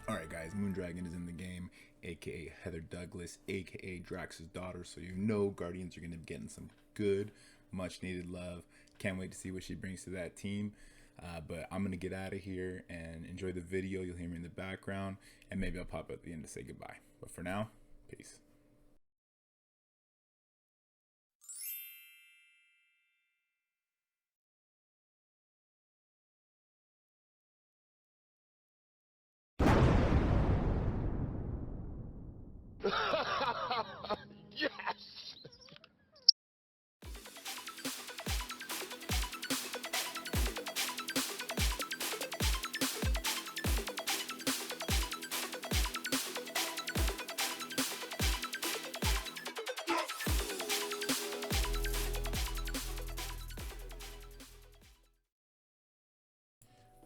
Alright guys, Moondragon is in the game, aka Heather Douglas, aka Drax's daughter, so you know Guardians are going to be getting some good, much needed love. Can't wait to see what she brings to that team. But I'm going to get out of here and enjoy the video. You'll hear me in the background, and maybe I'll pop up at the end to say goodbye. But for now, peace. Yes!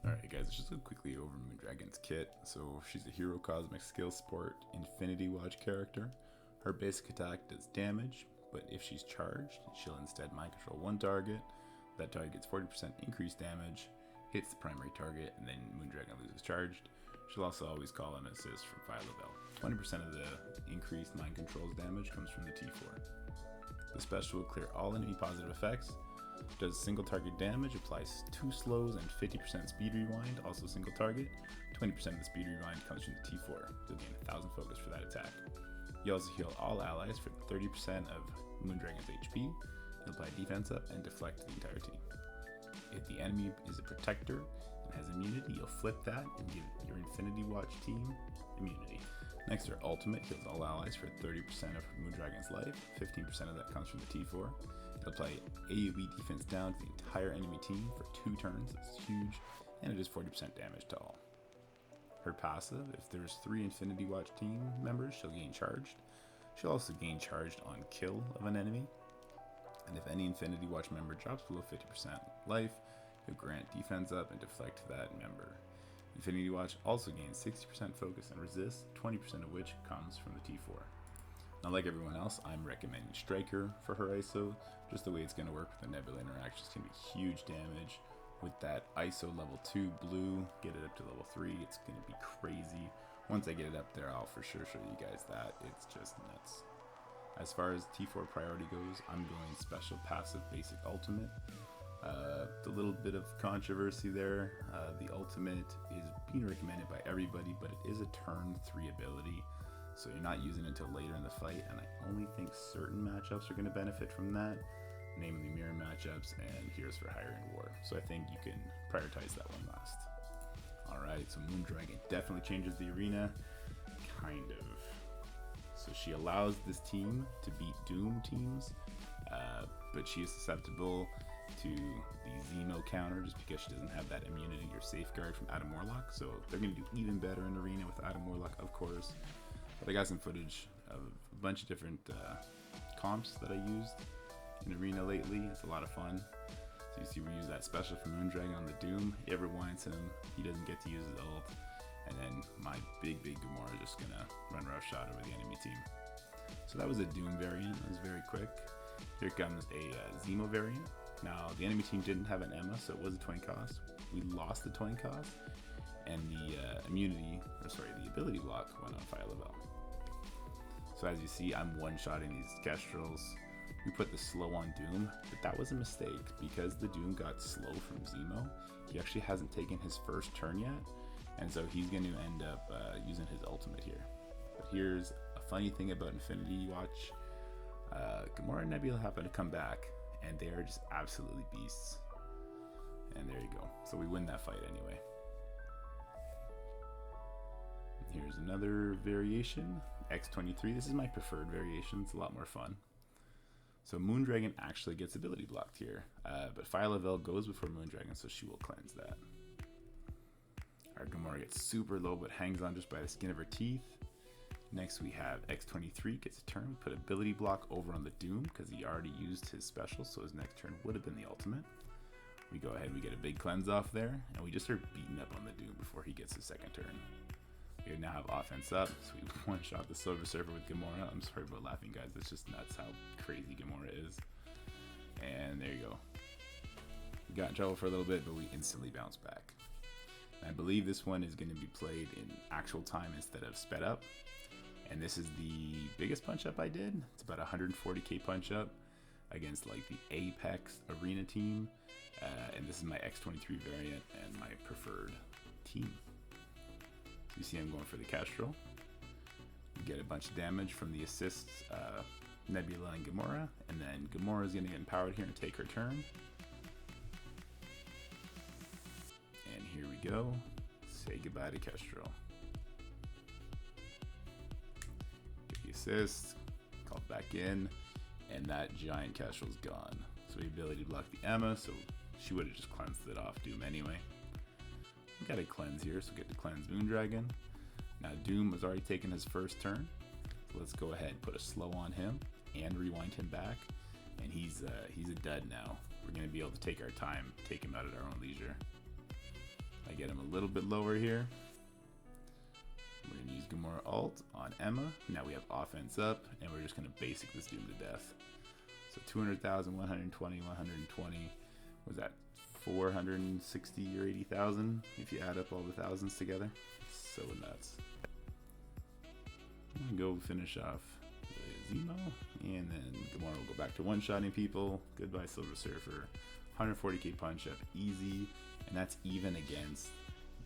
Alright guys, let's just go quickly over Moondragon's kit. So she's a hero cosmic skill support Infinity Watch character. Her basic attack does damage, but if she's charged, she'll instead mind control one target. That target gets 40% increased damage, hits the primary target, and then Moondragon loses charged. She'll also always call an assist from Phyla-Vell. 20% of the increased mind controls damage comes from the T4. The special will clear all enemy positive effects, does single target damage, applies 2 slows and 50% speed rewind, also single target. 20% of the speed rewind comes from the T4. You'll gain 1000 focus for that attack. You also heal all allies for 30% of Moondragon's HP. You'll apply defense up and deflect the entire team. If the enemy is a protector and has immunity, you'll flip that and give your Infinity Watch team immunity. Next, her ultimate heals all allies for 30% of Moondragon's life. 15% of that comes from the T4. It'll apply AoE defense down to the entire enemy team for 2 turns. It's huge, and it does 40% damage to all. Her passive, if there's 3 Infinity Watch team members, she'll gain charged. She'll also gain charged on kill of an enemy. And if any Infinity Watch member drops below 50% life, he'll grant defense up and deflect that member. Infinity Watch also gains 60% focus and resist, 20% of which comes from the T4. Now, like everyone else, I'm recommending Striker for her ISO. Just the way it's going to work with the Nebula interactions can be huge damage. With that ISO level 2 blue, get it up to level 3, it's going to be crazy. Once I get it up there, I'll for sure show you guys that. It's just nuts. As far as T4 priority goes, I'm going special passive basic ultimate. The little bit of controversy there. The ultimate is being recommended by everybody, but it is a turn 3 ability. So you're not using it until later in the fight, and I only think certain matchups are going to benefit from that, namely mirror matchups and Heroes for Hire in War. So I think you can prioritize that one last. Alright, so Moondragon definitely changes the arena, kind of. So she allows this team to beat Doom teams, but she is susceptible to the Zemo counter just because she doesn't have that immunity or safeguard from Adam Warlock. So they're going to do even better in arena with Adam Warlock, of course. But I got some footage of a bunch of different comps that I used in arena lately. It's a lot of fun. So you see we use that special from Moondragon on the Doom. He ever winds him, he doesn't get to use his ult. And then my big Gamora is just gonna run roughshod over the enemy team. So that was a Doom variant. It was very quick. Here comes a Zemo variant. Now the enemy team didn't have an Emma, so it was a twin cost. We lost the twin cost, and the the ability block went on Phyla-Vell. So as you see, I'm one-shotting these Kestrels. We put the slow on Doom, but that was a mistake because the Doom got slow from Zemo. He actually hasn't taken his first turn yet, and so he's going to end up using his ultimate here. But here's a funny thing about Infinity Watch. Gamora and Nebula happen to come back, and they are just absolutely beasts. And there you go. So we win that fight anyway. Here's another variation, X23. This is my preferred variation. It's a lot more fun. So Moondragon actually gets ability blocked here, but Phyla-Vell goes before Moondragon, so she will cleanse that. Our Gamora gets super low, but hangs on just by the skin of her teeth. Next we have X23 gets a turn. We put ability block over on the Doom because he already used his special, so his next turn would have been the ultimate. We go ahead, we get a big cleanse off there, and we just start beating up on the Doom before he gets his second turn. We now have offense up, so we one-shot the Silver Surfer with Gamora. I'm sorry about laughing, guys. That's just nuts how crazy Gamora is. And there you go. We got in trouble for a little bit, but we instantly bounced back. I believe this one is going to be played in actual time instead of sped up. And this is the biggest punch up I did. It's about 140k punch up against like the Apex Arena team. And this is my X23 variant and my preferred team. So you see I'm going for the Kestrel. You get a bunch of damage from the assists, Nebula and Gamora. And then Gamora is going to get empowered here and take her turn. And here we go. Say goodbye to Kestrel. Get the assist, called back in, and that giant Kestrel's gone. So the ability to block the Emma, so she would have just cleansed it off Doom anyway. We got a cleanse here, so get to cleanse Moondragon. Now Doom was already taking his first turn, so let's go ahead and put a slow on him and rewind him back. And he's a dud now. We're gonna be able to take our time, take him out at our own leisure. I get him a little bit lower here. We're gonna use Gamora ult on Emma. Now we have offense up, and we're just gonna basic this Doom to death. So 200,000, 120, 120. Was that 460 or 80,000 if you add up all the thousands together? So nuts. I'm gonna go finish off the Zemo, and then Gamora will go back to one-shotting people. Goodbye Silver Surfer. 140k punch up, easy, and that's even against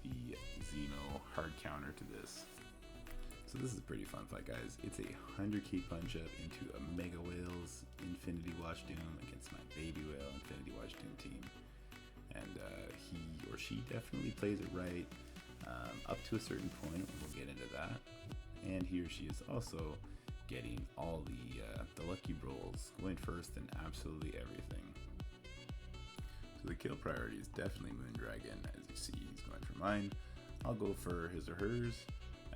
the Zemo hard counter to this. So this is a pretty fun fight, guys. It's a 100k punch up into a Mega Whale's Infinity Watch Doom against my Baby Whale Infinity Watch Doom team. And he or she definitely plays it right up to a certain point, and we'll get into that. And he or she is also getting all the lucky rolls, going first in absolutely everything. So the kill priority is definitely Moondragon. As you see, he's going for mine. I'll go for his or hers.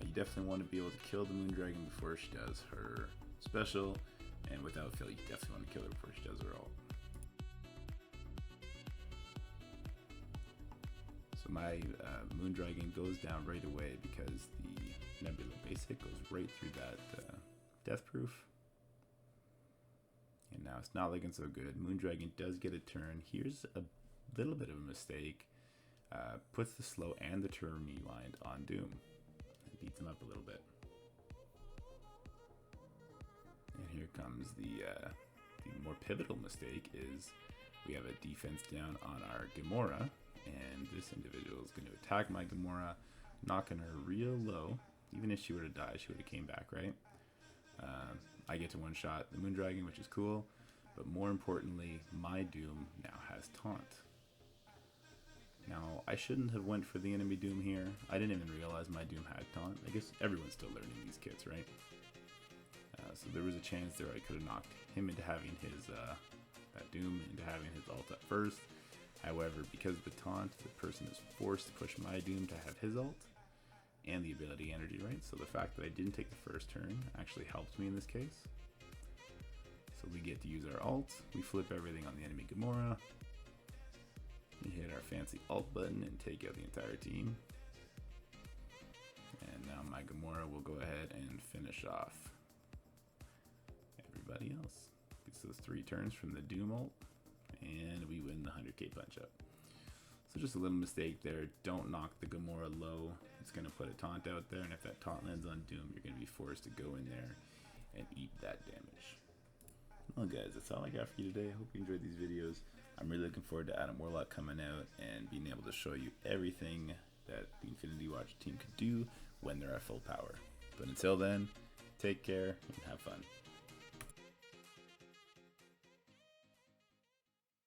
You definitely want to be able to kill the Moondragon before she does her special, and without fail, you definitely want to kill her before she does her ult. So my Moondragon goes down right away because the Nebula basic goes right through that death proof. And now it's not looking so good. Moondragon does get a turn. Here's a little bit of a mistake. Puts the slow and the turn rewind on Doom. And beats him up a little bit. And here comes the more pivotal mistake is we have a defense down on our Gamora. And this individual is going to attack my Gamora, knocking her real low. Even if she were to die, she would have came back, right? I get to one-shot the Moondragon, which is cool. But more importantly, my Doom now has taunt. Now, I shouldn't have went for the enemy Doom here. I didn't even realize my Doom had taunt. I guess everyone's still learning these kits, right? So there was a chance there I could have knocked him into having his, that Doom into having his ult up first. However, because of the taunt, the person is forced to push my Doom to have his ult and the ability energy, right? So the fact that I didn't take the first turn actually helped me in this case. So we get to use our ult, we flip everything on the enemy Gamora, we hit our fancy ult button and take out the entire team. And now my Gamora will go ahead and finish off everybody else. Gets those 3 turns from the Doom ult, and we win the 100k punch up. So just a little mistake there. Don't knock the Gamora low. It's going to put a taunt out there, and if that taunt lands on Doom, you're going to be forced to go in there and eat that damage. Well guys, that's all I got for you today. I hope you enjoyed these videos. I'm really looking forward to Adam Warlock coming out and being able to show you everything that the Infinity Watch team could do when they're at full power. But until then, take care and have fun.